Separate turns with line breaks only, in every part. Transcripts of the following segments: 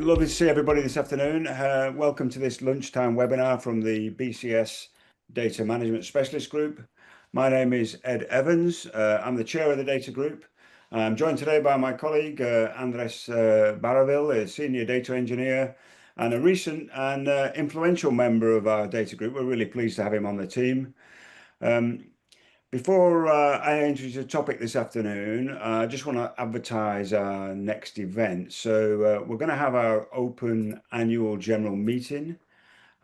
Lovely to see everybody this afternoon. Welcome to this lunchtime webinar from the BCS Data Management Specialist Group. My name is Ed Evans. I'm the chair of the data group. I'm joined today by my colleague Andres Baravil, a senior data engineer and a recent and influential member of our data group. We're really pleased to have him on the team. Before I introduce the topic this afternoon, I just want to advertise our next event. So we're going to have our open annual general meeting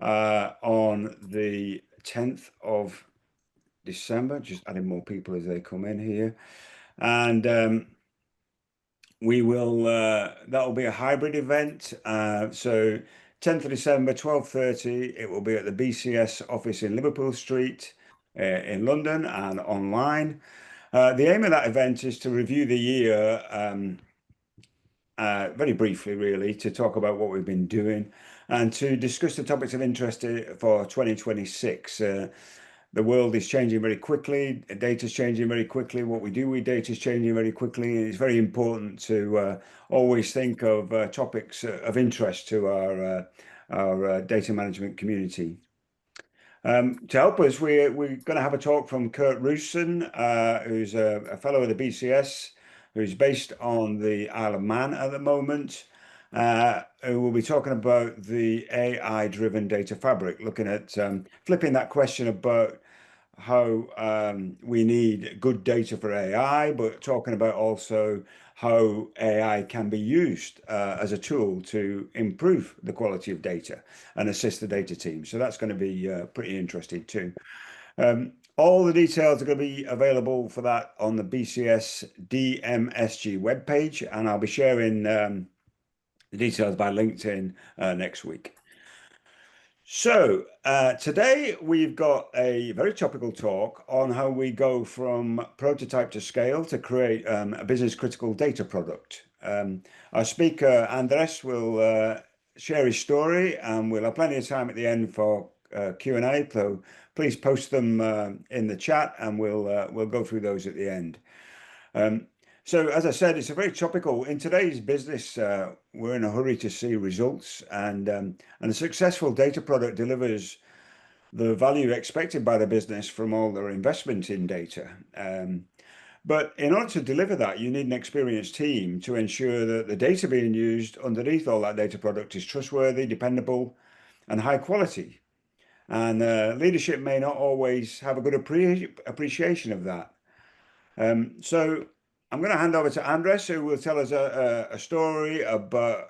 on the 10th of December, just adding more people as they come in here. And we will, that will be a hybrid event. So 10th of December, 12:30, it will be at the BCS office in Liverpool Street in London and online. The aim of that event is to review the year very briefly, really, to talk about what we've been doing and to discuss the topics of interest for 2026. The world is changing very quickly, data is changing very quickly, what we do with data is changing very quickly, and it's very important to always think of topics of interest to our data management community. To help us, we're going to have a talk from Kurt Roosen, who's a fellow of the BCS, who's based on the Isle of Man at the moment, who will be talking about the AI-driven data fabric, looking at flipping that question about how we need good data for AI, but talking about also how AI can be used as a tool to improve the quality of data and assist the data team. So that's going to be pretty interesting too. All the details are going to be available for that on the BCS DMSG webpage, and I'll be sharing the details by LinkedIn next week. So today we've got a very topical talk on how we go from prototype to scale to create a business critical data product. Our speaker Andres will share his story, and we'll have plenty of time at the end for Q&A. So please post them in the chat, and we'll go through those at the end. So as I said, it's a very topical. In today's business, we're in a hurry to see results, and a successful data product delivers the value expected by the business from all their investment in data. But in order to deliver that, you need an experienced team to ensure that the data being used underneath all that data product is trustworthy, dependable, and high quality. And leadership may not always have a good appreciation of that. So I'm going to hand over to Andres, who will tell us a story about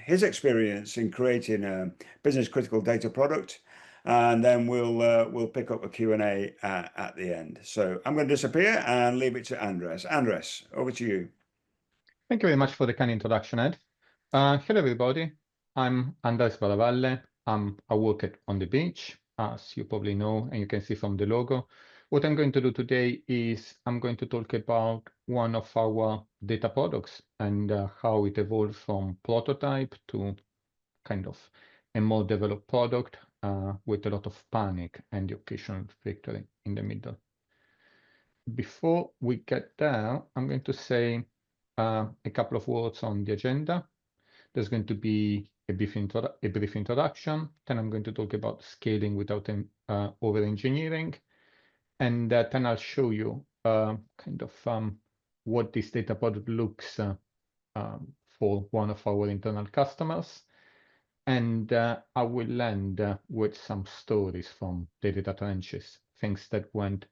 his experience in creating a business critical data product, and then we'll pick up a Q&A at the end. So I'm going to disappear and leave it to Andres. Andres, over to you.
Thank you very much for the kind introduction, Ed. Hello, everybody. I'm Andres Baravalle. I work on the beach, as you probably know, and you can see from the logo. What I'm going to do today is I'm going to talk about one of our data products and how it evolved from prototype to kind of a more developed product with a lot of panic and the occasional victory in the middle. Before we get there, I'm going to say a couple of words on the agenda. There's going to be a brief introduction. Then I'm going to talk about scaling without over-engineering. And then I'll show you kind of what this data product looks for one of our internal customers. And I will end with some stories from the data trenches, things that went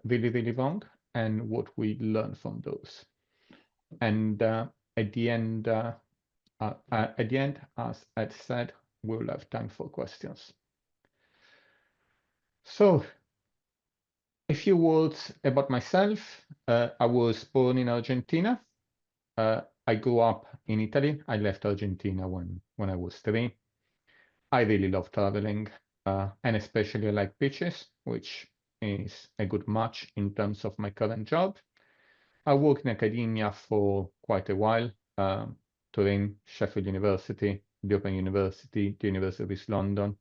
really, really wrong, and what we learned from those. And at the end, as Ed said, we'll have time for questions. So, a few words about myself. I was born in Argentina. I grew up in Italy. I left Argentina when I was 3. I really love traveling, and especially I like beaches, which is a good match in terms of my current job. I worked in academia for quite a while, Turin, Sheffield University, the Open University, the University of East London.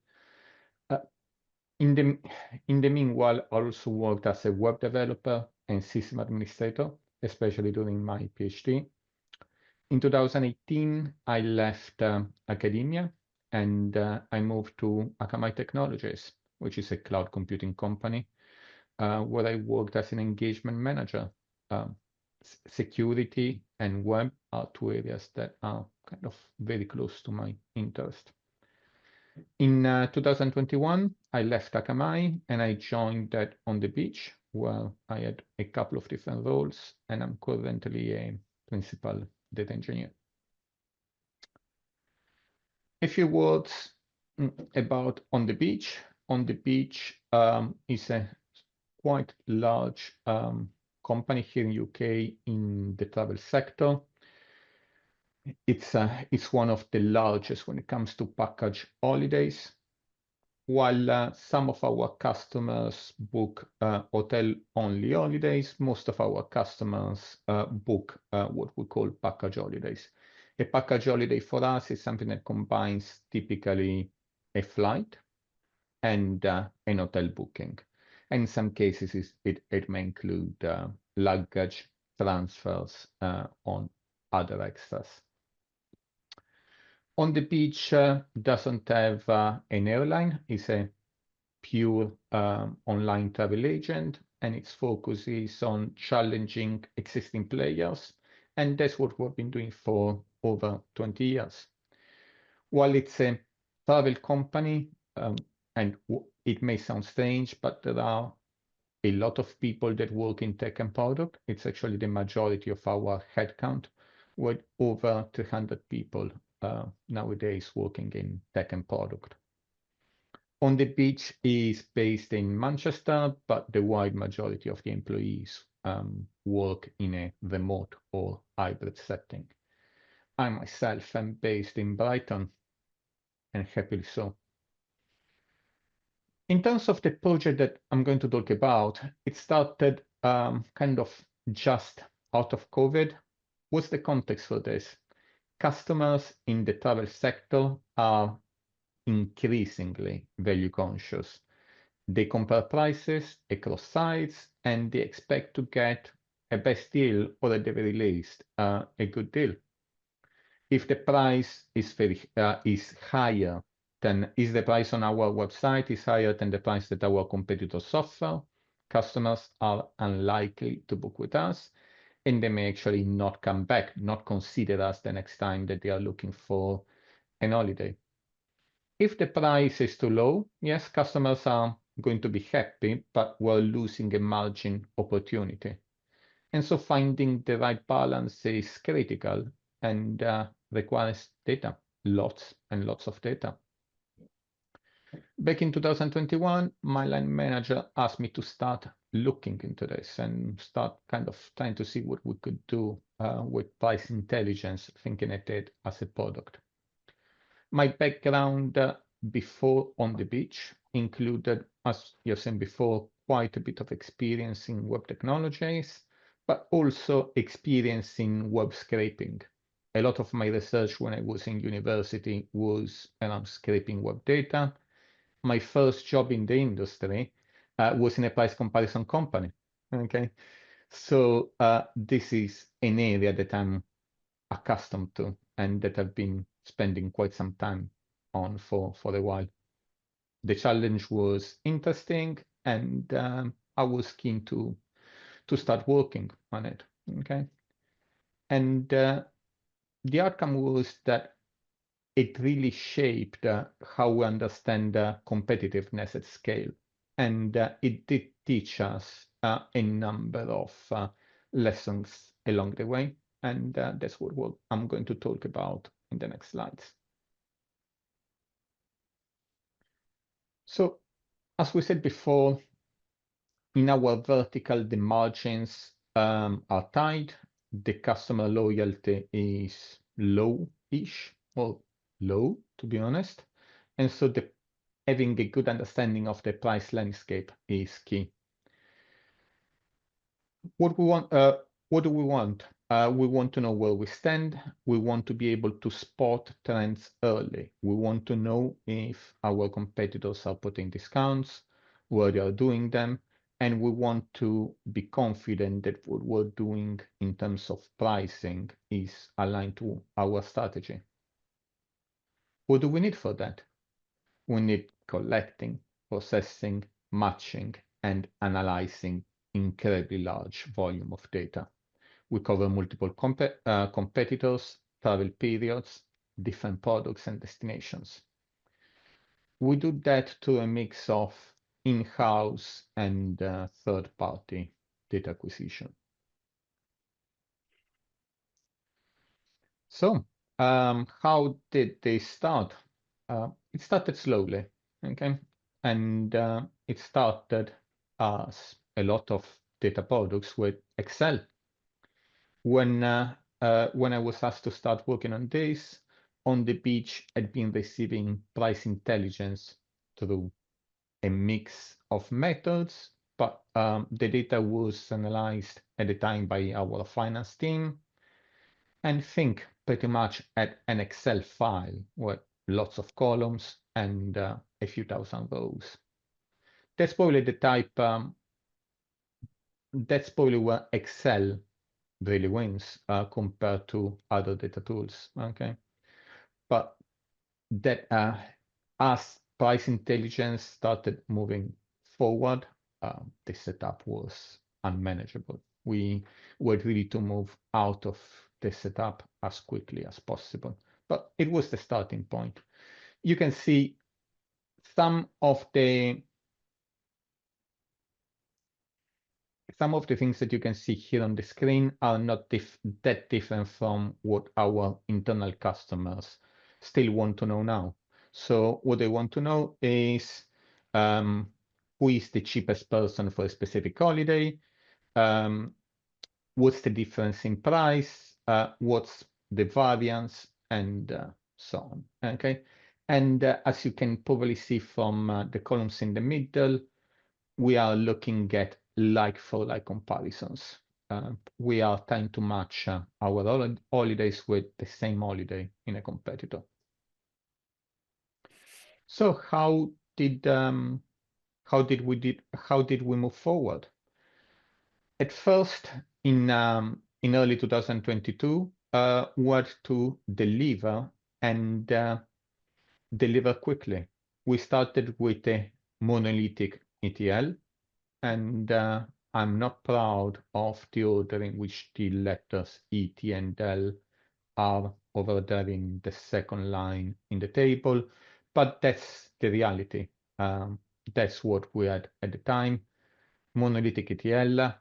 In the meanwhile, I also worked as a web developer and system administrator, especially during my PhD. In 2018, I left academia and I moved to Akamai Technologies, which is a cloud computing company, where I worked as an engagement manager. Security and web are two areas that are kind of very close to my interest. In 2021, I left Akamai and I joined that On the Beach, where I had a couple of different roles, and I'm currently a principal data engineer. A few words about On the Beach. On the Beach is a quite large company here in UK in the travel sector. It's one of the largest when it comes to package holidays. While some of our customers book hotel-only holidays, most of our customers book what we call package holidays. A package holiday for us is something that combines typically a flight and an hotel booking. And in some cases, it may include luggage, transfers, on other extras. On the Beach doesn't have an airline. It's a pure online travel agent, and its focus is on challenging existing players. And that's what we've been doing for over 20 years. While it's a travel company, and it may sound strange, but there are a lot of people that work in tech and product. It's actually the majority of our headcount, with over 300 people nowadays working in tech and product. On the Beach is based in Manchester, but the wide majority of the employees work in a remote or hybrid setting. I myself am based in Brighton, and happily so. In terms of the project that I'm going to talk about, it started kind of just out of COVID. What's the context for this? Customers in the travel sector are increasingly value conscious. They compare prices across sites and they expect to get a best deal, or at the very least, a good deal. If the price is higher than the price on our website is higher than the price that our competitors offer, customers are unlikely to book with us, and they may actually not come back, not consider us the next time that they are looking for an holiday. If the price is too low, yes, customers are going to be happy, but we're losing a margin opportunity. And so finding the right balance is critical and requires data, lots and lots of data. Back in 2021, my line manager asked me to start looking into this and start kind of trying to see what we could do with price intelligence, thinking at it as a product. My background before On the Beach included, as you've seen before, quite a bit of experience in web technologies, but also experience in web scraping. A lot of my research when I was in university was around scraping web data. My first job in the industry was in a price comparison company. Okay, so this is an area that I'm accustomed to and that I've been spending quite some time on for a while. The challenge was interesting, and I was keen to start working on it. Okay, and the outcome was that it really shaped how we understand competitiveness at scale, and it did teach us a number of lessons along the way, and that's what I'm going to talk about in the next slides. So, as we said before, in our vertical, the margins are tight. The customer loyalty is low-ish, or low, to be honest. And so having a good understanding of the price landscape is key. What do we want? We want to know where we stand. We want to be able to spot trends early. We want to know if our competitors are putting discounts, where they are doing them, and we want to be confident that what we're doing in terms of pricing is aligned to our strategy. What do we need for that? We need collecting, processing, matching, and analyzing incredibly large volume of data. We cover multiple competitors, travel periods, different products and destinations. We do that through a mix of in-house and third-party data acquisition. So, how did they start? It started slowly, okay? And it started as a lot of data products with Excel. When I was asked to start working on this, on the beach, I'd been receiving price intelligence through a mix of methods, but the data was analyzed at the time by our finance team, and think pretty much at an Excel file with lots of columns and a few thousand rows. That's probably the type, that's probably where Excel really wins compared to other data tools, okay? But that as price intelligence started moving forward, the setup was unmanageable. We were ready to move out of the setup as quickly as possible, but it was the starting point. You can see some of the things that you can see here on the screen are not that different from what our internal customers still want to know now. So what they want to know is who is the cheapest person for a specific holiday, what's the difference in price, what's the variance, and so on, okay? And as you can probably see from the columns in the middle, we are looking at like-for-like comparisons. We are trying to match our holidays with the same holiday in a competitor. So how did we move forward? At first, in early 2022, we had to deliver and deliver quickly. We started with a monolithic ETL, and I'm not proud of the order in which the letters ET and L are over there in the second line in the table, but that's the reality. That's what we had at the time. Monolithic ETL,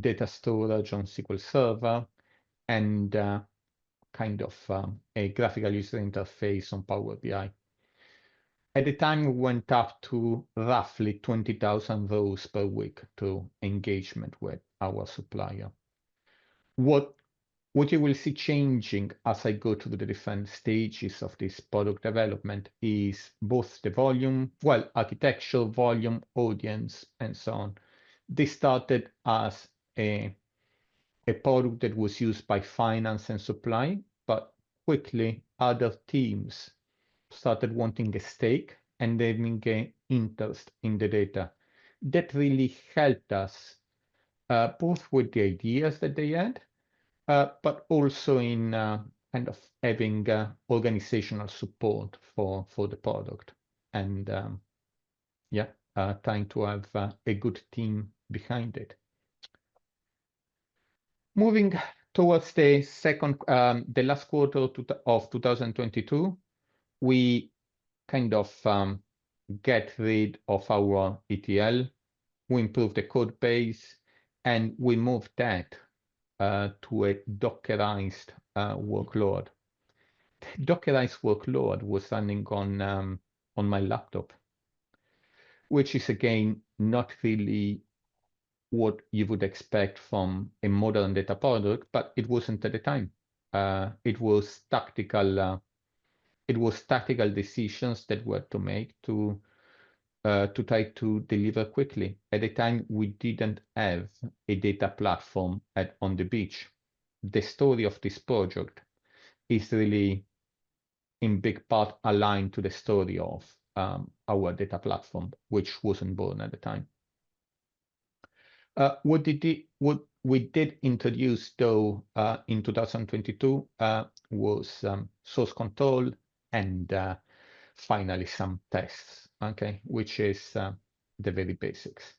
data storage on SQL Server, and kind of a graphical user interface on Power BI. At the time, we went up to roughly 20,000 rows per week to engagement with our supplier. What you will see changing as I go through the different stages of this product development is both the volume, well, architecture, volume, audience, and so on. This started as a product that was used by finance and supply, but quickly other teams started wanting a stake and having an interest in the data. That really helped us both with the ideas that they had, but also in kind of having organizational support for the product, and trying to have a good team behind it. Moving towards the last quarter of 2022, we kind of get rid of our ETL, we improved the code base, and we moved that to a Dockerized workload. Dockerized workload was running on my laptop, which is again not really what you would expect from a modern data product, but it wasn't at the time. It was tactical decisions that we had to make to try to deliver quickly. At the time, we didn't have a data platform on the beach. The story of this project is really in big part aligned to the story of our data platform, which wasn't born at the time. What we did introduce, though, in 2022 was source control and finally some tests, okay, which is the very basics.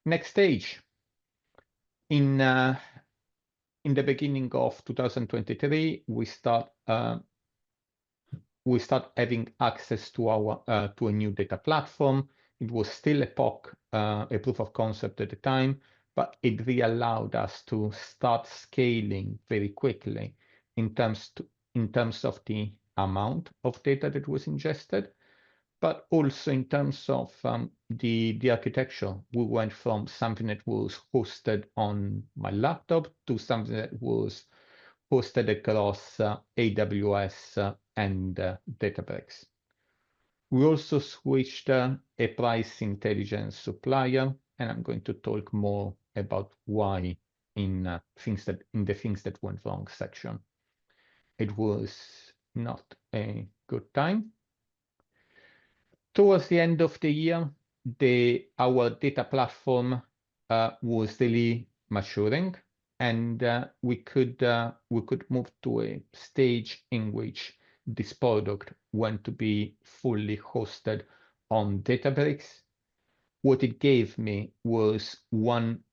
Next stage. In the beginning of 2023, we start having access to our to a new data platform. It was still a POC, a proof of concept at the time, but it really allowed us to start scaling very quickly in terms of the amount of data that was ingested, but also in terms of the architecture. We went from something that was hosted on my laptop to something that was hosted across AWS and Databricks. We also switched a price intelligence supplier, and I'm going to talk more about why in the things that went wrong section. It was not a good time. Towards the end of the year, our data platform was really maturing, and we could move to a stage in which this product went to be fully hosted on Databricks. What it gave me was one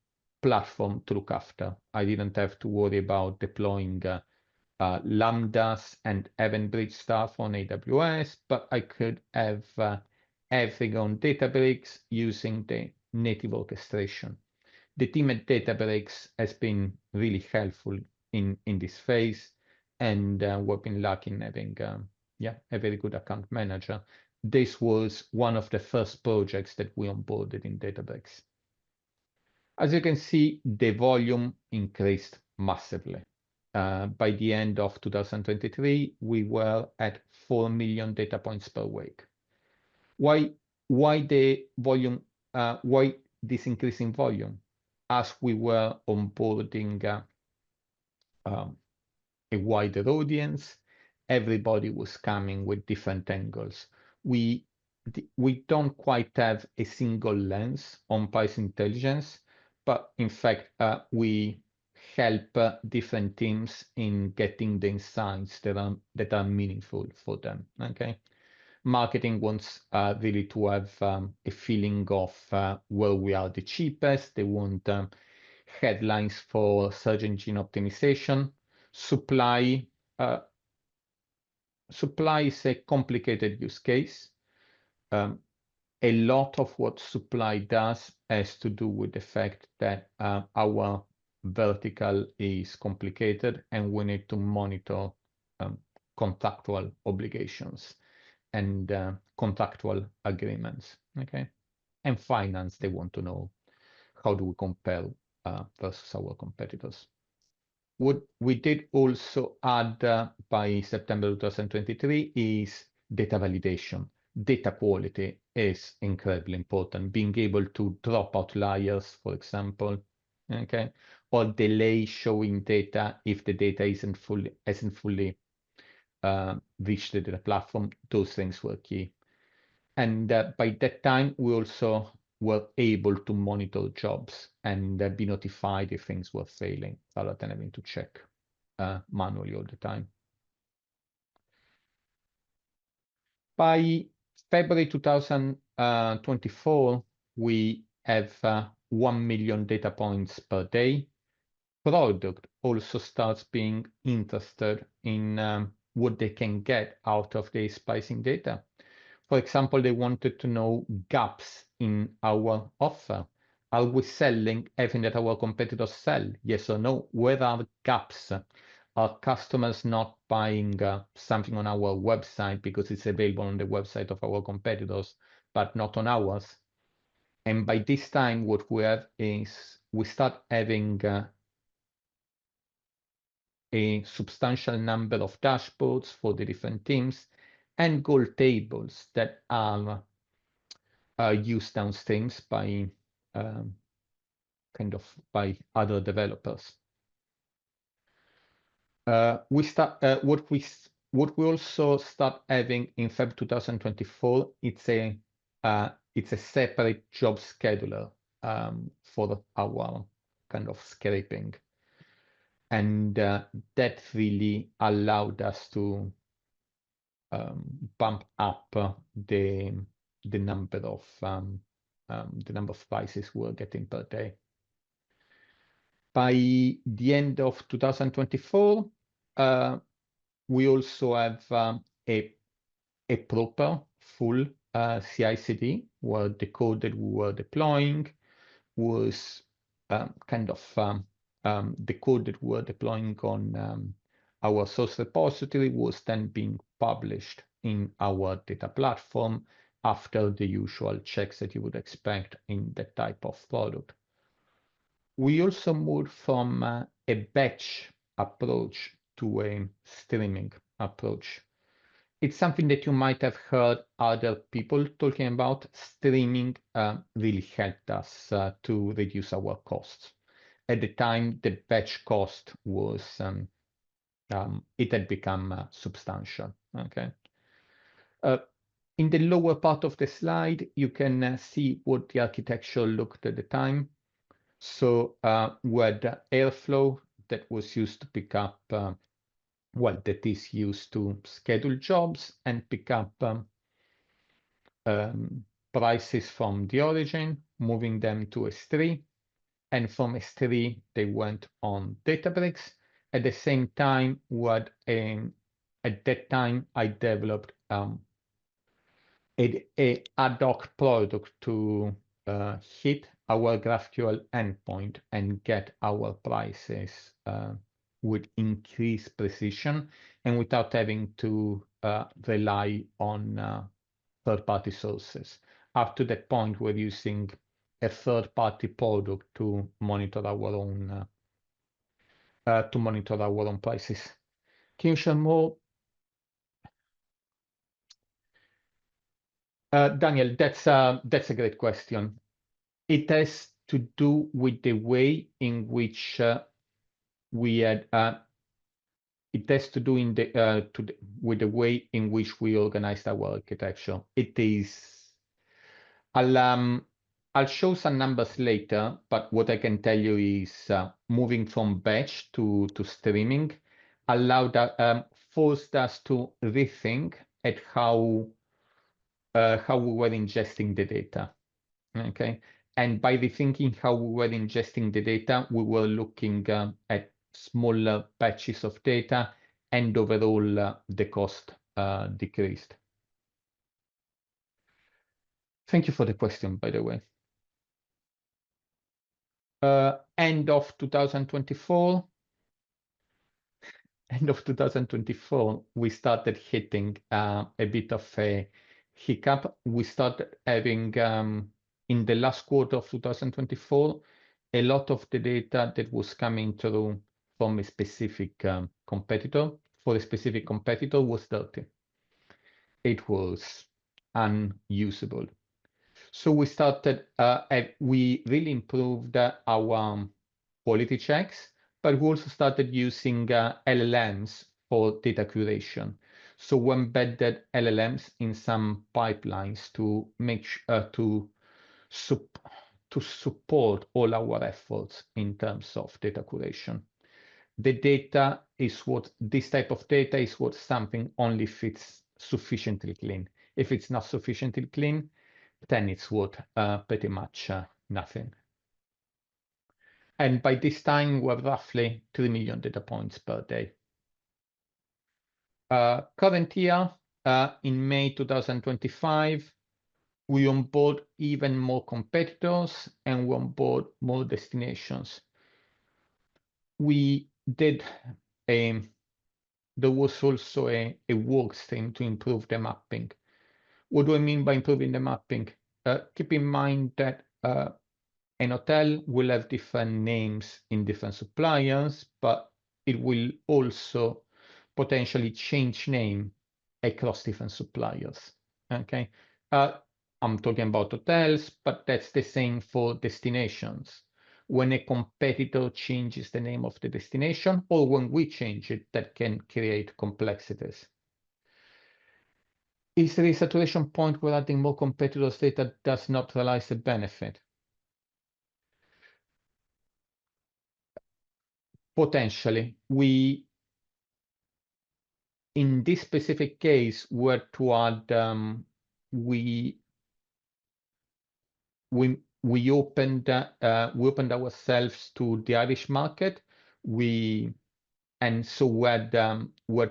platform to look after. I didn't have to worry about deploying Lambdas and Event Bridge stuff on AWS, but I could have everything on Databricks using the native orchestration. The team at Databricks has been really helpful in this phase, and we've been lucky in having a very good account manager. This was one of the first projects that we onboarded in Databricks. As you can see, the volume increased massively. By the end of 2023, we were at 4 million data points per week. Why the volume? Why this increase in volume? As we were onboarding a wider audience, everybody was coming with different angles. We don't quite have a single lens on price intelligence, but in fact, we help different teams in getting the insights that are meaningful for them. Okay, marketing wants really to have a feeling of where we are the cheapest. They want headlines for search engine optimization. Supply is a complicated use case. A lot of what supply does has to do with the fact that our vertical is complicated and we need to monitor contractual obligations and contractual agreements, okay? And finance, they want to know how do we compare versus our competitors. What we did also add by September 2023 is data validation. Data quality is incredibly important. Being able to drop outliers, for example, okay, or delay showing data if the data hasn't fully reached the data platform. Those things were key. And by that time, we also were able to monitor jobs and be notified if things were failing rather than having to check manually all the time. By February 2024, we have 1 million data points per day. Product also starts being interested in what they can get out of this pricing data. For example, they wanted to know gaps in our offer. Are we selling everything that our competitors sell? Yes or no? Where are gaps? Are customers not buying something on our website because it's available on the website of our competitors, but not on ours? And by this time, what we have is we start having a substantial number of dashboards for the different teams and goal tables that are used downstreams by by other developers. What we also start having in Feb 2024, it's a separate job scheduler for our kind of scraping. And that really allowed us to bump up the number of prices we're getting per day. By the end of 2024, we also have a proper full CI/CD where the code that we were deploying was kind of the code that we were deploying on our source repository was then being published in our data platform after the usual checks that you would expect in that type of product. We also moved from a batch approach to a streaming approach. It's something that you might have heard other people talking about. Streaming really helped us to reduce our costs. At the time, the batch cost was, it had become substantial, okay? In the lower part of the slide, you can see what the architecture looked at the time. So we had Airflow that was used to pick up, that is used to schedule jobs and pick up prices from the origin, moving them to S3. And from S3, they went on Databricks. At the same time, at that time, I developed a ad hoc product to hit our GraphQL endpoint and get our prices with increased precision and without having to rely on third-party sources. Up to that point, we're using a third-party product to monitor our own prices. Can you share more? Daniel, that's a great question. It has to do with the way in which it has to do with the way in which we organized our architecture. It is. I'll show some numbers later, but what I can tell you is moving from batch to streaming forced us to rethink at how we were ingesting the data. Okay, and by rethinking how we were ingesting the data, we were looking at smaller batches of data, and overall the cost decreased. Thank you for the question, by the way. End of 2024, we started hitting a bit of a hiccup. We started having, in the last quarter of 2024, a lot of the data that was coming through from a specific competitor, was dirty. It was unusable. So we started, we really improved our quality checks, but we also started using LLMs for data curation. So we embedded LLMs in some pipelines to make to support all our efforts in terms of data curation. The data is this type of data is what something only fits sufficiently clean. If it's not sufficiently clean, then it's worth pretty much nothing. And by this time, we have roughly 3 million data points per day. Current year, in May 2025, we onboard even more competitors and we onboard more destinations. There was also a work stream to improve the mapping. What do I mean by improving the mapping? Keep in mind that an hotel will have different names in different suppliers, but it will also potentially change name across different suppliers. Okay, I'm talking about hotels, but that's the same for destinations. When a competitor changes the name of the destination, or when we change it, that can create complexities. Is there a saturation point where adding more competitors data does not realize a benefit? Potentially, we, in this specific case, were to add, we opened ourselves to the Irish market. And so we had to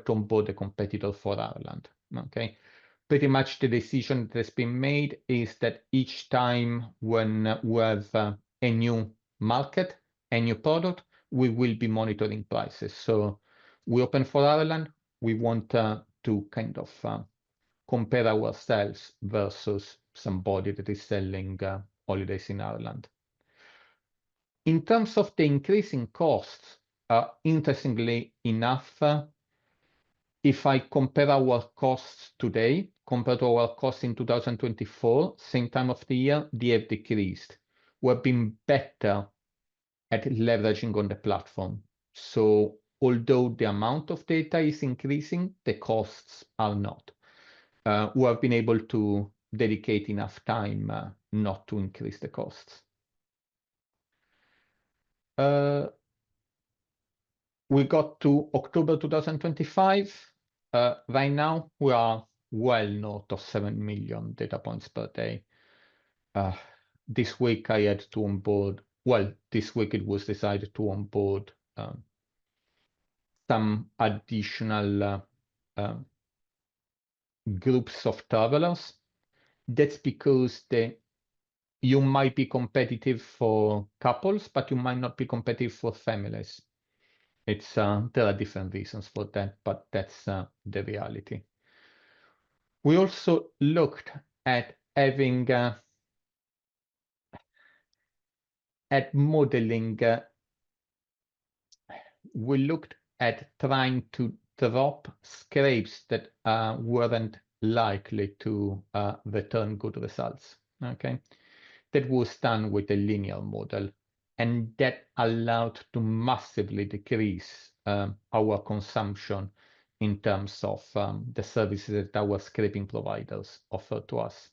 onboard a competitor for Ireland. Okay, pretty much the decision that has been made is that each time when we have a new market, a new product, we will be monitoring prices. So we open for Ireland. We want to kind of compare ourselves versus somebody that is selling holidays in Ireland. In terms of the increasing costs, interestingly enough, if I compare our costs today compared to our costs in 2024, same time of the year, they have decreased. We've been better at leveraging on the platform. So although the amount of data is increasing, the costs are not. We have been able to dedicate enough time not to increase the costs. We got to October 2025. Right now, we are well north of 7 million data points per day. This week, I had to onboard, well, this week it was decided to onboard some additional groups of travelers. That's because you might be competitive for couples, but you might not be competitive for families. There are different reasons for that, but that's the reality. We also looked at having at modeling. We looked at trying to drop scrapes that weren't likely to return good results. Okay, that was done with a linear model, and that allowed to massively decrease our consumption in terms of the services that our scraping providers offer to us.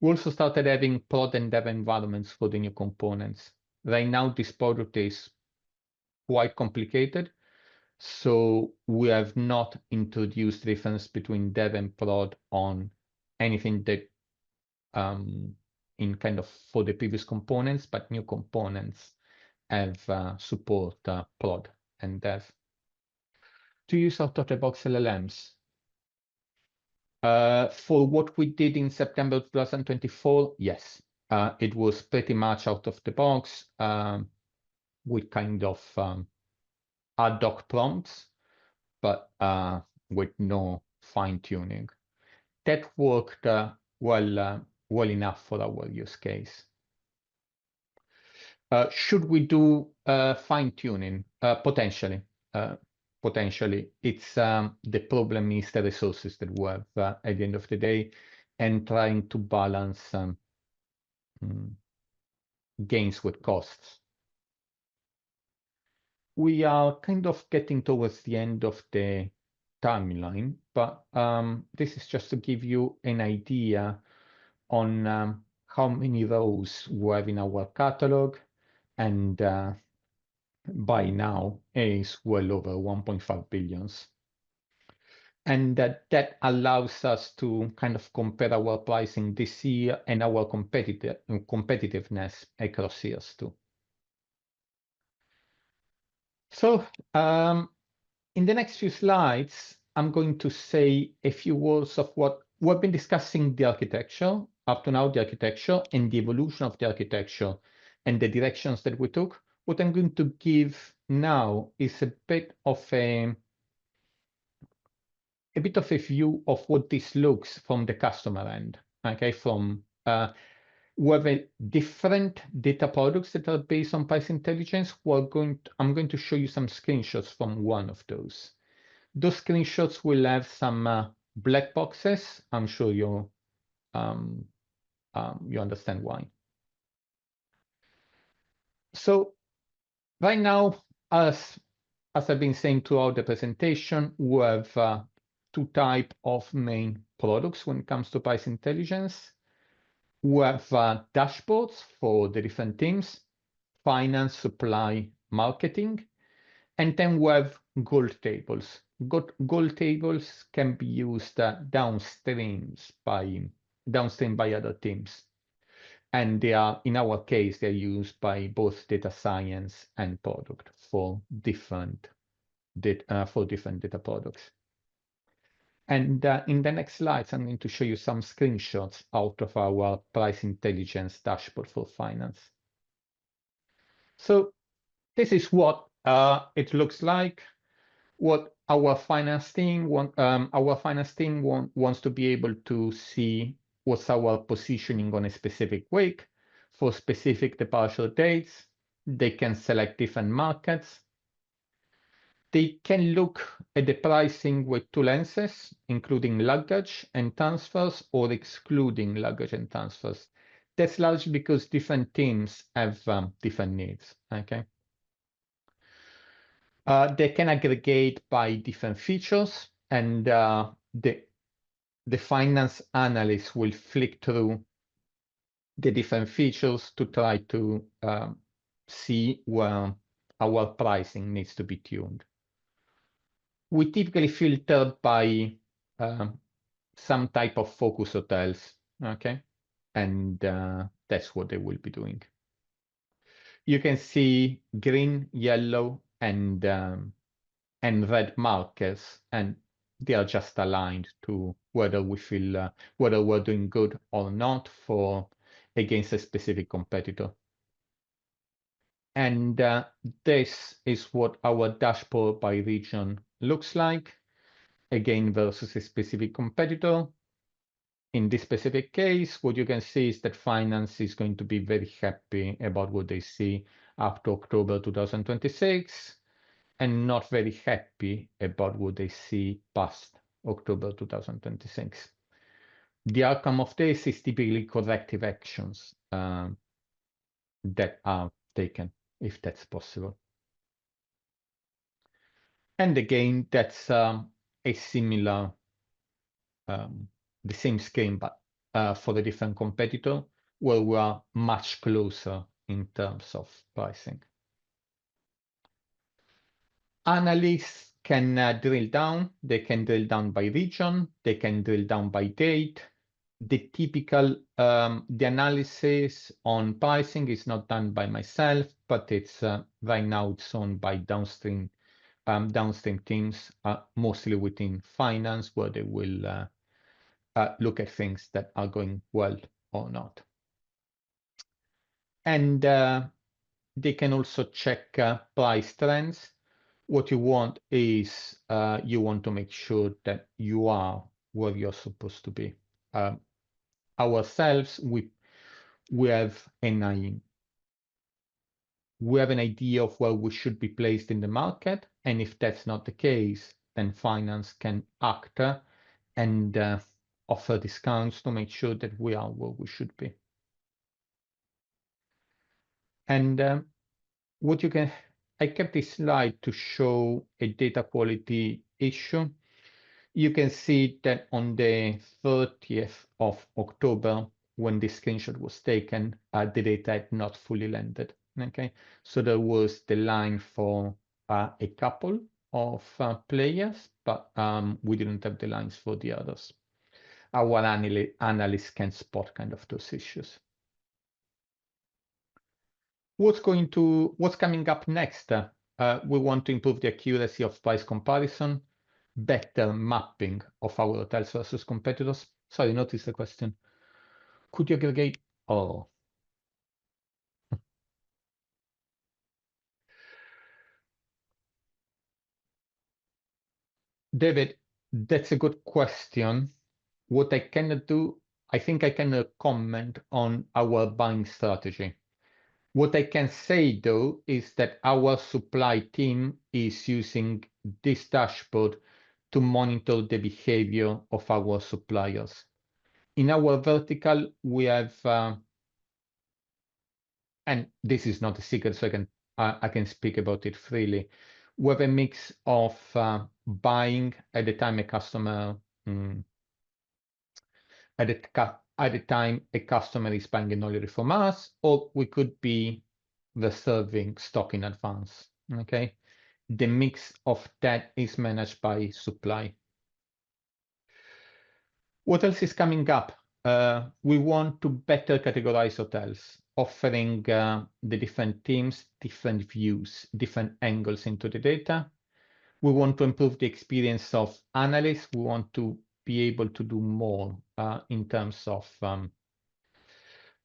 We also started having prod and dev environments for the new components. Right now, this product is quite complicated, so we have not introduced difference between dev and prod on anything that in kind of for the previous components, but new components have support prod and dev. To use out-of-the-box LLMs. For what we did in September 2024, yes, it was pretty much out of the box with kind of ad hoc prompts, but with no fine-tuning. That worked well enough for our use case. Should we do fine-tuning? Potentially. Potentially. It's the problem is the resources that we have at the end of the day, and trying to balance gains with costs. We are kind of getting towards the end of the timeline, but this is just to give you an idea on how many rows we have in our catalog, and by now is well over 1.5 billions. And that allows us to kind of compare our pricing this year and our competitiveness across years too. So in the next few slides, I'm going to say a few words of what we've been discussing, the architecture, up to now the architecture and the evolution of the architecture and the directions that we took. What I'm going to give now is a bit of a view of what this looks from the customer end. Okay, from we have different data products that are based on price intelligence. I'm going to show you some screenshots from one of those. Those screenshots will have some black boxes. I'm sure you understand why. So right now, as I've been saying throughout the presentation, we have two types of main products when it comes to price intelligence. We have dashboards for the different teams: finance, supply, marketing. And then we have gold tables. Gold tables can be used downstream by other teams. And they are, in our case, they're used by both data science and product for different data products. And in the next slides, I'm going to show you some screenshots out of our price intelligence dashboard for finance. So this is what it looks like. What our finance team wants to be able to see what's our positioning on a specific week for specific departure dates. They can select different markets. They can look at the pricing with two lenses, including luggage and transfers or excluding luggage and transfers. That's largely because different teams have different needs, okay? They can aggregate by different features, and the finance analyst will flick through the different features to try to see where our pricing needs to be tuned. We typically filter by some type of focus hotels, okay? And that's what they will be doing. You can see green, yellow, and red markers, and they are just aligned to whether we feel whether we're doing good or not against a specific competitor. And this is what our dashboard by region looks like, again versus a specific competitor. In this specific case, what you can see is that finance is going to be very happy about what they see up to October 2026, and not very happy about what they see past October 2026. The outcome of this is typically corrective actions that are taken, if that's possible. And again, that's a similar, the same scheme, but for the different competitor, where we are much closer in terms of pricing. Analysts can drill down. They can drill down by region. They can drill down by date. The typical the analysis on pricing is not done by myself, but it's right now it's owned by downstream teams, mostly within finance, where they will look at things that are going well or not. And they can also check price trends. What you want is you want to make sure that you are where you're supposed to be. Ourselves, we have an idea of where we should be placed in the market, and if that's not the case, then finance can act and offer discounts to make sure that we are where we should be. And I kept this slide to show a data quality issue. You can see that on the 30th of October, when this screenshot was taken, the data had not fully landed. Okay, so there was the line for a couple of players, but we didn't have the lines for the others. Our analysts can spot kind of those issues. What's coming up next? We want to improve the accuracy of price comparison, better mapping of our hotels versus competitors. Sorry, notice the question. Could you aggregate? Oh. David, that's a good question. What I cannot do, I think I cannot comment on our buying strategy. What I can say, though, is that our supply team is using this dashboard to monitor the behavior of our suppliers. In our vertical, we have, and this is not a secret, so I can speak about it freely. We have a mix of buying at the time a customer at the time a customer is buying an holiday from us, or we could be reserving stock in advance. Okay, the mix of that is managed by supply. What else is coming up? We want to better categorize hotels, offering the different teams, different views, different angles into the data. We want to improve the experience of analysts. We want to be able to do more in terms of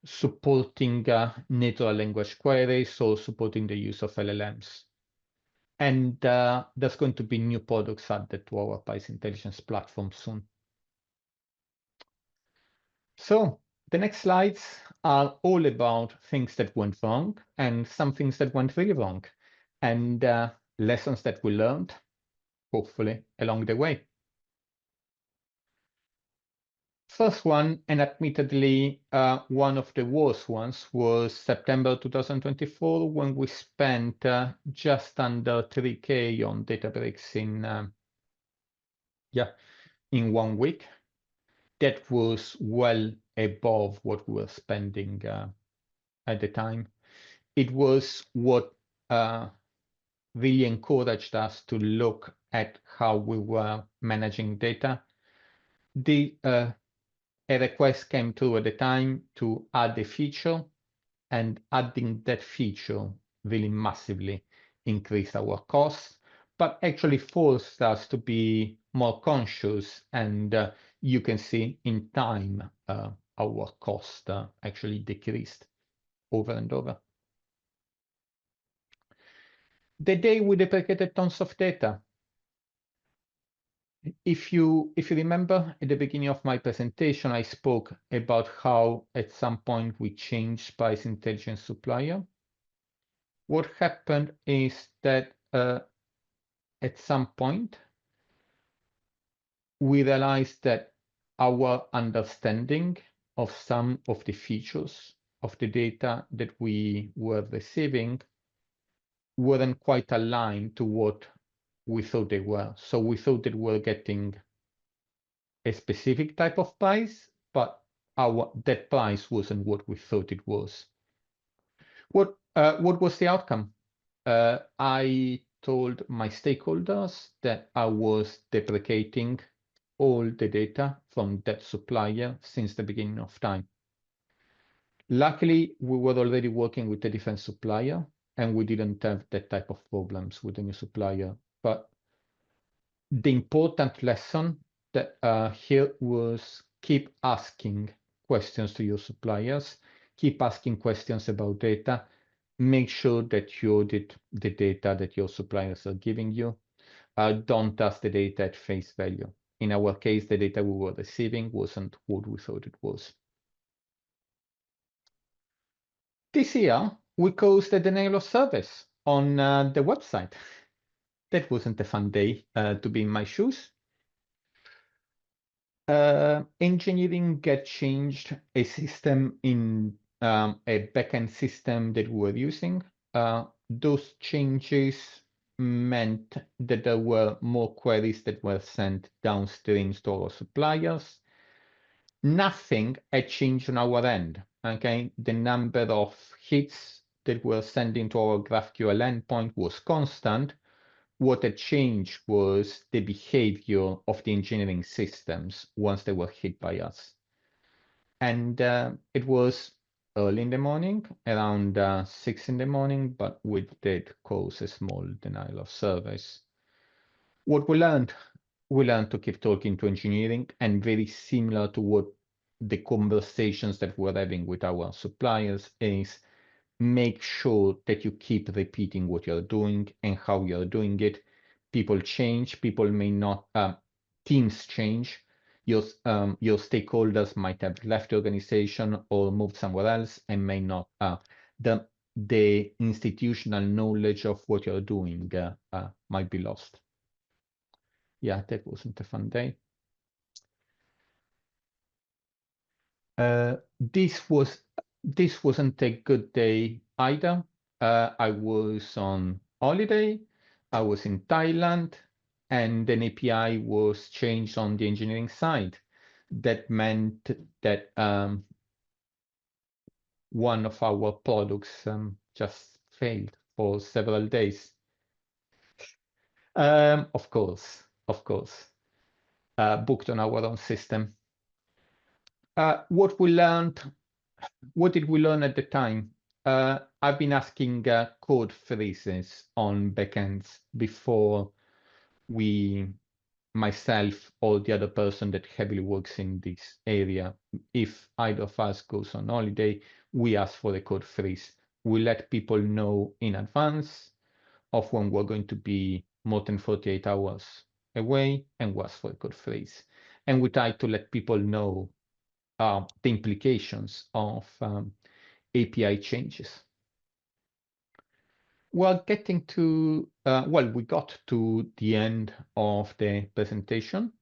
supporting natural language queries or supporting the use of LLMs. And there's going to be new products added to our price intelligence platform soon. So the next slides are all about things that went wrong and some things that went really wrong, and lessons that we learned, hopefully, along the way. First one, and admittedly one of the worst ones, was September 2024, when we spent just under 3K on Databricks in 1 week. That was well above what we were spending at the time. It was what really encouraged us to look at how we were managing data. A request came through at the time to add a feature, and adding that feature really massively increased our costs, but actually forced us to be more conscious. And you can see in time our cost actually decreased over and over. The day we deprecated tons of data. If you remember, at the beginning of my presentation, I spoke about how at some point we changed price intelligence supplier. What happened is that at some point, we realized that our understanding of some of the features of the data that we were receiving weren't quite aligned to what we thought they were. So we thought that we were getting a specific type of price, but that price wasn't what we thought it was. What was the outcome? I told my stakeholders that I was deprecating all the data from that supplier since the beginning of time. Luckily, we were already working with a different supplier, and we didn't have that type of problems with the new supplier. But the important lesson that here was keep asking questions to your suppliers, keep asking questions about data, make sure that you audit the data that your suppliers are giving you. Don't ask the data at face value. In our case, the data we were receiving wasn't what we thought it was. This year, we caused a denial of service on the website. That wasn't a fun day to be in my shoes. Engineering get changed a system in a backend system that we were using. Those changes meant that there were more queries that were sent downstream to our suppliers. Nothing had changed on our end. Okay, the number of hits that were sending to our GraphQL endpoint was constant. What had changed was the behavior of the engineering systems once they were hit by us. And it was early in the morning, around 6 in the morning, but we did cause a small denial of service. What we learned to keep talking to engineering, and very similar to what the conversations that we're having with our suppliers is, make sure that you keep repeating what you're doing and how you're doing it. People change, people may not, teams change. Your stakeholders might have left the organization or moved somewhere else and may not, the institutional knowledge of what you're doing might be lost. Yeah, that wasn't a fun day. This wasn't a good day either. I was on holiday, I was in Thailand, and an API was changed on the engineering side. That meant that one of our products just failed for several days. Of course, of course. Booked on our own system. What we learned, what did we learn at the time? I've been asking code freezes on backends before myself or the other person that heavily works in this area, if either of us goes on holiday, we ask for a code freeze. We let people know in advance of when we're going to be more than 48 hours away and we ask for a code freeze. And we try to let people know the implications of API changes. We're getting to, we got to the end of the presentation.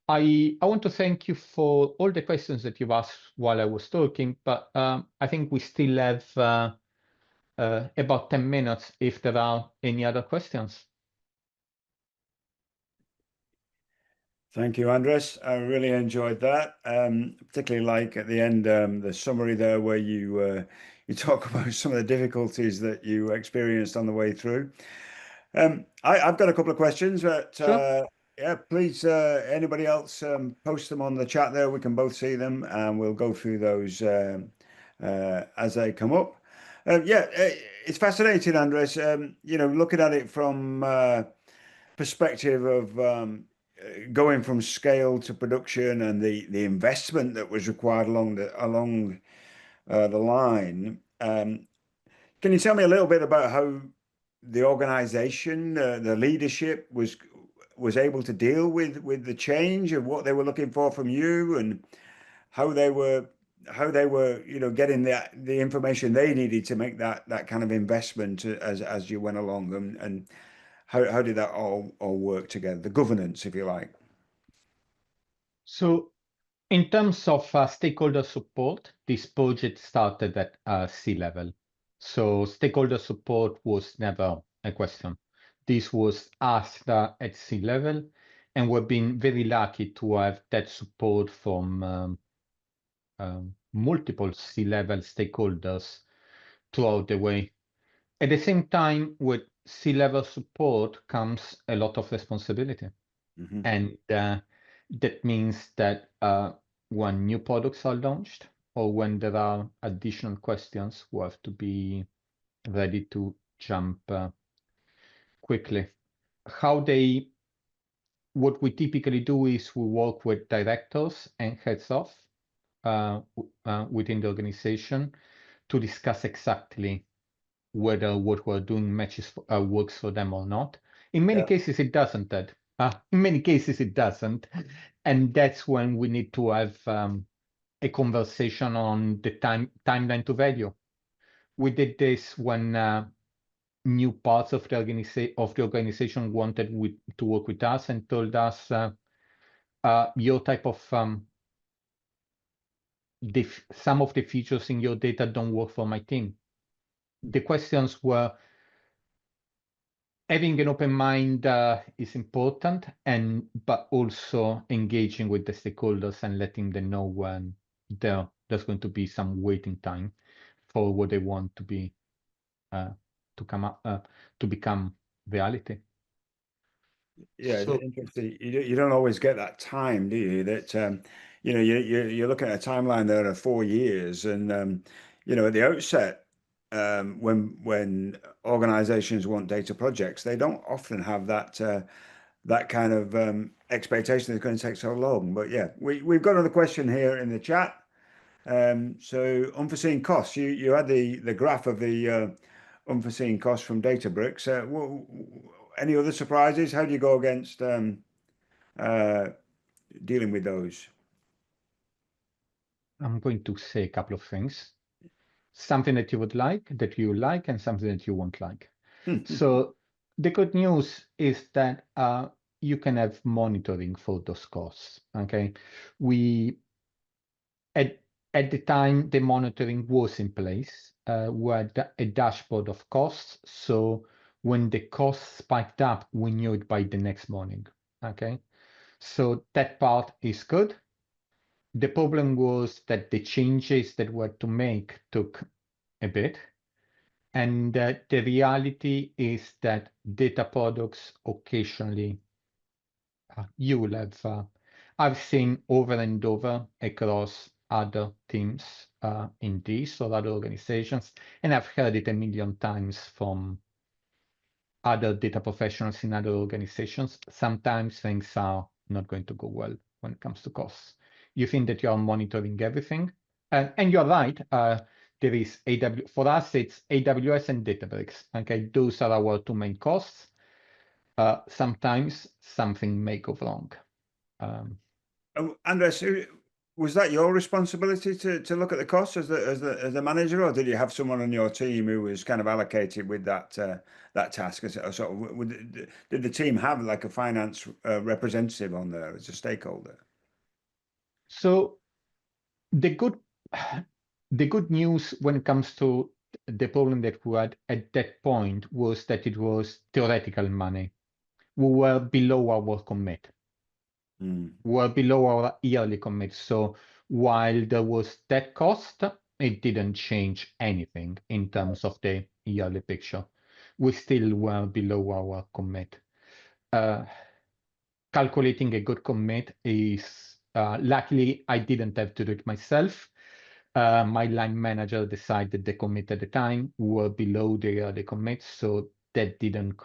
I want to thank you for all the questions that you've asked while I was talking, but I think we still have about 10 minutes if there are any other questions.
Thank you, Andres. I really enjoyed that. Particularly like at the end, the summary there where you talk about some of the difficulties that you experienced on the way through. I've got a couple of questions, but
Sure.
yeah, please, anybody else, post them on the chat there. We can both see them, and we'll go through those as they come up. Yeah, it's fascinating, Andres. Looking at it from perspective of going from scale to production and the investment that was required along the line. Can you tell me a little bit about how the organization, the leadership was able to deal with the change of what they were looking for from you, and how they were getting the information they needed to make that kind of investment as you went along, and how did that all work together, the governance, if you like?
So in terms of stakeholder support, this project started at C-level. So stakeholder support was never a question. This was asked at C-level, and we've been very lucky to have that support from multiple C-level stakeholders throughout the way. At the same time, with C-level support comes a lot of responsibility.
Hmm.
And that means that when new products are launched or when there are additional questions, we have to be ready to jump quickly. What we typically do is we work with directors and heads of within the organization to discuss exactly whether what we're doing works for them or not. In many
Yeah.
cases, it doesn't, Ed. In many cases, it doesn't. And that's when we need to have a conversation on the timeline to value. We did this when new parts of the organization wanted to work with us and told us your type of some of the features in your data don't work for my team. The questions were, having an open mind is important, but also engaging with the stakeholders and letting them know when there's going to be some waiting time for what they want to be to become reality.
Yeah, it's
So
interesting. You don't always get that time, do you? That you're looking at a timeline there of 4 years, and at the outset, when organizations want data projects, they don't often have that kind of expectation that it's going to take so long. But yeah, we've got another question here in the chat. So unforeseen costs. You had the graph of the unforeseen costs from Databricks. Any other surprises? How do you go against uh, dealing with those?
I'm going to say a couple of things. Something that you like, and something that you won't like. So the good news is that you can have monitoring for those costs. Okay, we at the time the monitoring was in place. We had a dashboard of costs, so when the costs spiked up, we knew it by the next morning. Okay, so that part is good. The problem was that the changes that were to make took a bit. And the reality is that data products occasionally, you will have, I've seen over and over across other teams in this or other organizations, and I've heard it a million times from other data professionals in other organizations. Sometimes things are not going to go well when it comes to costs. You think that you are monitoring everything, and you're right. There is for us, it's AWS and Databricks. Okay, those are our two main costs. Sometimes something may go wrong.
Andres, was that your responsibility to look at the costs as the manager, or did you have someone on your team who was kind of allocated with that task? Did the team have like a finance representative on there as a stakeholder?
So the good news when it comes to the problem that we had at that point was that it was theoretical money. We were below our commit. We were below our yearly commit. So while there was that cost, it didn't change anything in terms of the yearly picture. We still were below our commit. Calculating a good commit is, luckily, I didn't have to do it myself. My line manager decided the commit at the time were below the commit, so that didn't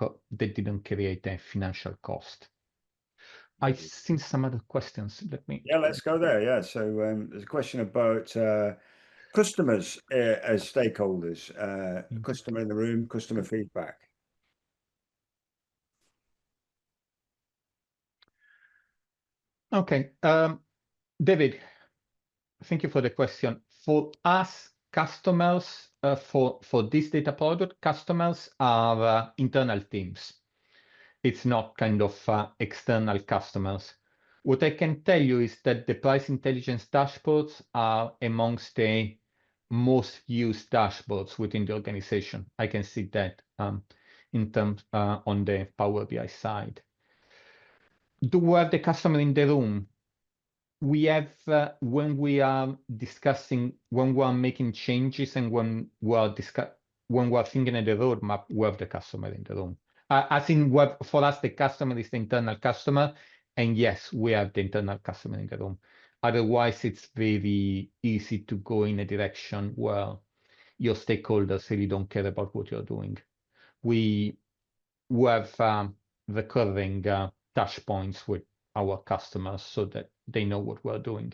create a financial cost. I've seen some other questions.
Yeah, let's go there. Yeah, so there's a question about customers as stakeholders, customer in the room, customer feedback.
Okay, David, thank you for the question. For us, customers, for this data product, customers are internal teams. It's not kind of external customers. What I can tell you is that the price intelligence dashboards are amongst the most used dashboards within the organization. I can see that in terms on the Power BI side. Do we have the customer in the room? We have, when we are discussing, when we are making changes and when we are thinking of the roadmap, we have the customer in the room. As in, for us, the customer is the internal customer, and yes, we have the internal customer in the room. Otherwise, it's very easy to go in a direction where your stakeholders really don't care about what you're doing. We have recurring touch points with our customers so that they know what we're doing.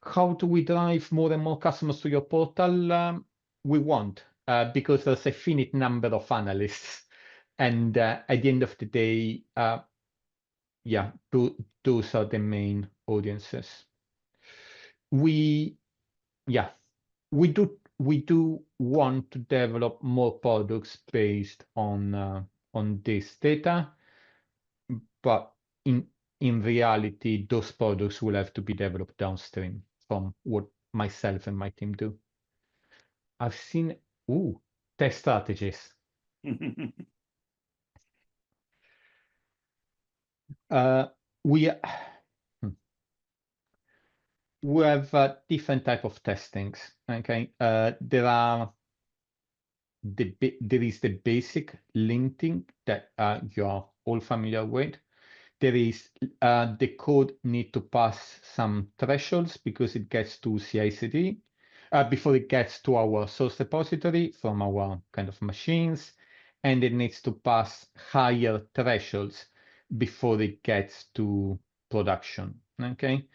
How do we drive more and more customers to your portal? We won't, because there's a finite number of analysts. And at the end of the day, yeah, those are the main audiences. We do want to develop more products based on this data, but in reality, those products will have to be developed downstream from what myself and my team do. I've seen, test strategies. We have different type of testings. Okay, there is the basic linting that you're all familiar with. There is the code need to pass some thresholds because it gets to CI/CD before it gets to our source repository from our kind of machines, and it needs to pass higher thresholds before it gets to production. Okay.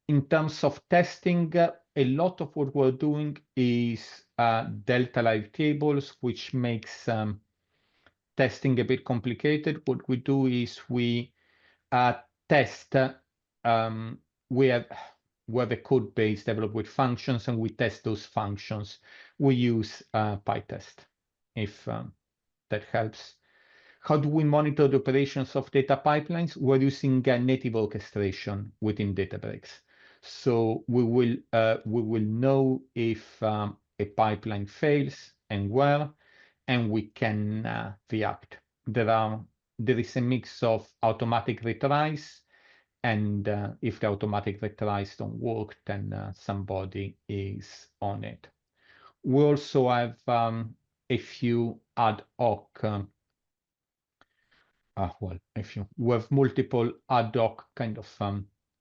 In terms of testing, a lot of what we're doing is delta live tables, which makes testing a bit complicated. What we do is we test. We have a code base developed with functions, and we test those functions. We use PyTest, if that helps. How do we monitor the operations of data pipelines? We're using native orchestration within Databricks. So we will know if a pipeline fails and where, and we can react. There is a mix of automatic retries, and if the automatic retries don't work, then somebody is on it. We also have a few ad hoc, we have multiple ad hoc kind of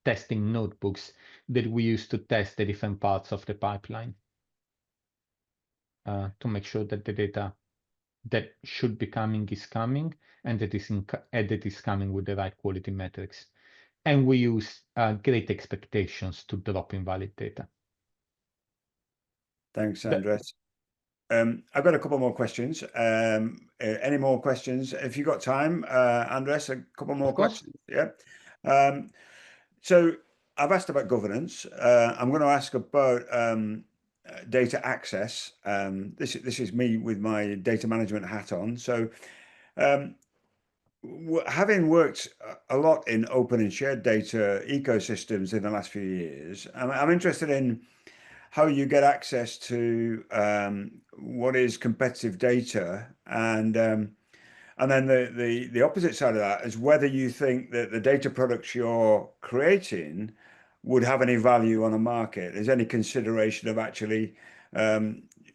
testing notebooks that we use to test the different parts of the pipeline to make sure that the data that should be coming is coming, and that is coming with the right quality metrics. And we use great expectations to drop invalid data.
Thanks, Andres. I've got a couple more questions. Any more questions? If you've got time, Andres, a couple more
Of course.
questions. Yeah. So I've asked about governance. I'm going to ask about data access. This is me with my data management hat on. So having worked a lot in open and shared data ecosystems in the last few years, I'm interested in how you get access to what is competitive data, and then the opposite side of that is whether you think that the data products you're creating would have any value on a market. Is any consideration of actually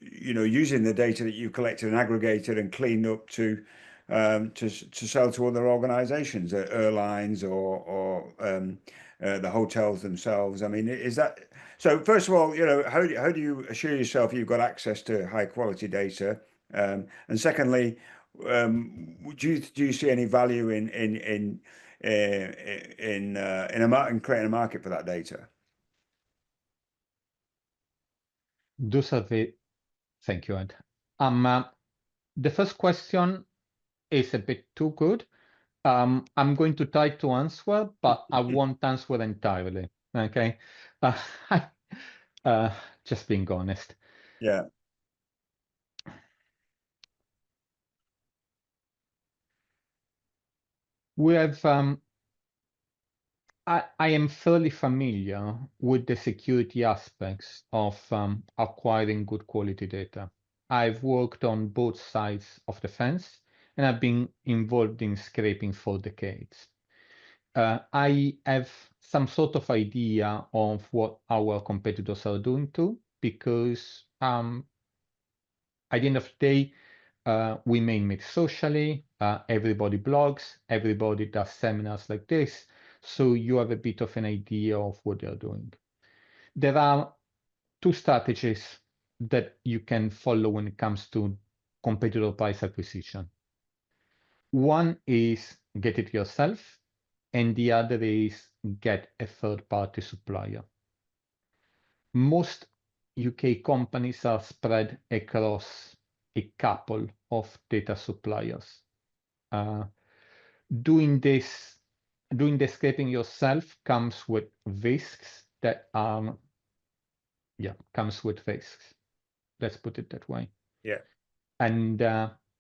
using the data that you've collected and aggregated and cleaned up to sell to other organizations, airlines or the hotels themselves? I mean, is that so? First of all, how do you assure yourself you've got access to high quality data? And secondly, do you see any value in creating a market for that data?
Thank you, Ed. The first question is a bit too good. I'm going to try to answer, but I won't answer entirely. Okay, just being honest.
Yeah.
We have. I am fairly familiar with the security aspects of acquiring good quality data. I've worked on both sides of the fence, and I've been involved in scraping for decades. I have some sort of idea of what our competitors are doing too, because at the end of the day, we may meet socially, everybody blogs, everybody does seminars like this, so you have a bit of an idea of what they're doing. There are two strategies that you can follow when it comes to competitor price acquisition. One is get it yourself, and the other is get a third-party supplier. Most UK companies are spread across a couple of data suppliers. Doing the scraping yourself comes with risks that comes with risks. Let's put it that way.
Yeah.
And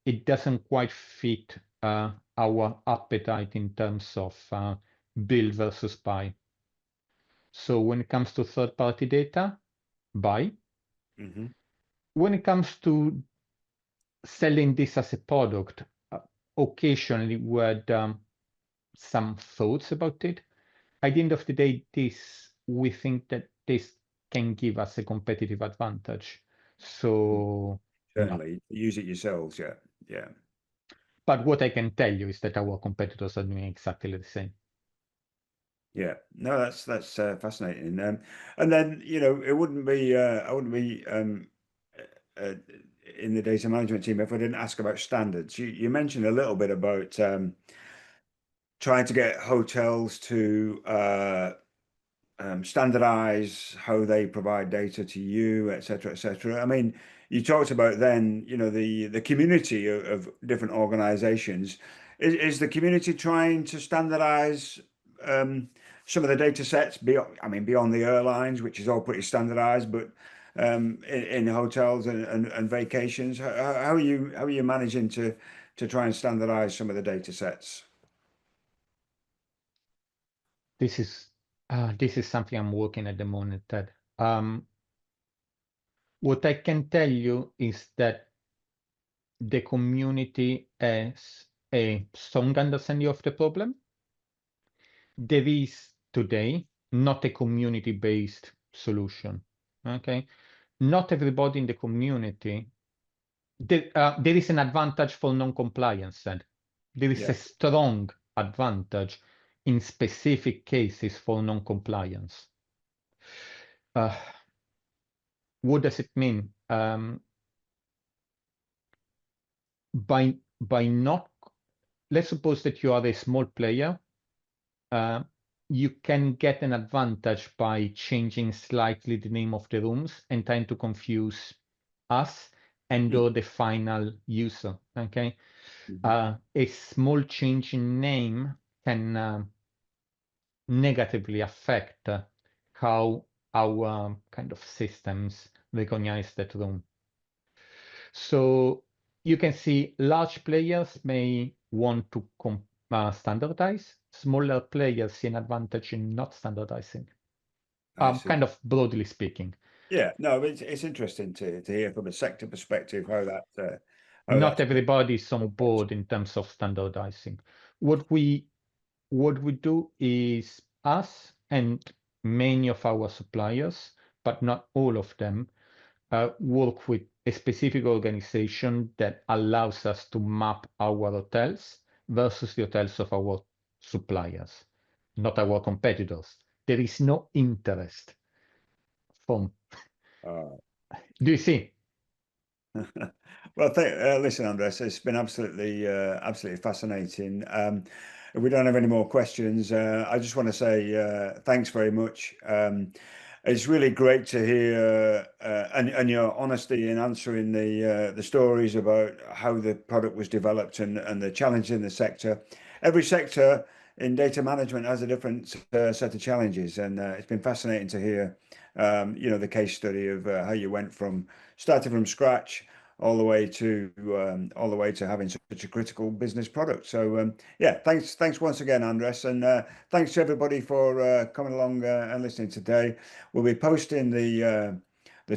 it doesn't quite fit our appetite in terms of build versus buy. So when it comes to third-party data, buy.
Mm-hmm.
When it comes to selling this as a product, occasionally we had some thoughts about it. At the end of the day, we think that this can give us a competitive advantage. So no.
Certainly, use it yourselves. Yeah, yeah.
But what I can tell you is that our competitors are doing exactly the same.
Yeah, no, that's fascinating. And then it wouldn't be I wouldn't be uh, in the data management team if I didn't ask about standards. You mentioned a little bit about trying to get hotels to standardize how they provide data to you, et cetera, et cetera. I mean, you talked about then, the community of different organizations. Is the community trying to standardize some of the data sets beyond the airlines, which is all pretty standardized, but in hotels and vacations, how are you managing to try and standardize some of the data sets?
This is something I'm working at the moment, Ted. What I can tell you is that the community has a strong understanding of the problem. There is today not a community-based solution. Okay, not everybody in the community, there is an advantage for non-compliance, Ed. There is
Yeah.
a strong advantage in specific cases for non-compliance. What does it mean? By not, let's suppose that you are a small player, you can get an advantage by changing slightly the name of the rooms and trying to confuse us and or the final user, okay? A small change in name can negatively affect how our kind of systems recognize that room. So you can see large players may want to standardize. Smaller players see an advantage in not standardizing.
I see.
Kind of broadly speaking.
Yeah, no, it's interesting to hear from a sector perspective how
Not
that's
everybody is on board in terms of standardizing. What we do is us and many of our suppliers, but not all of them, work with a specific organization that allows us to map our hotels versus the hotels of our suppliers, not our competitors. There is no interest from. Do you see?
Well, listen, Andres, it's been absolutely fascinating. If we don't have any more questions, I just want to say thanks very much. It's really great to hear and your honesty in answering the stories about how the product was developed and the challenge in the sector. Every sector in data management has a different set of challenges, and it's been fascinating to hear, the case study of how you went from starting from scratch all the way to having such a critical business product. So yeah, thanks once again, Andres, and thanks to everybody for coming along and listening today. We'll be posting the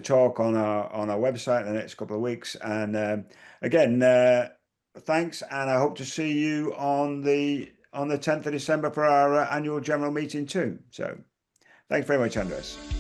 talk on our website in the next couple of weeks, and again, thanks, and I hope to see you on the 10th of December for our annual general meeting too. So thanks very much, Andres.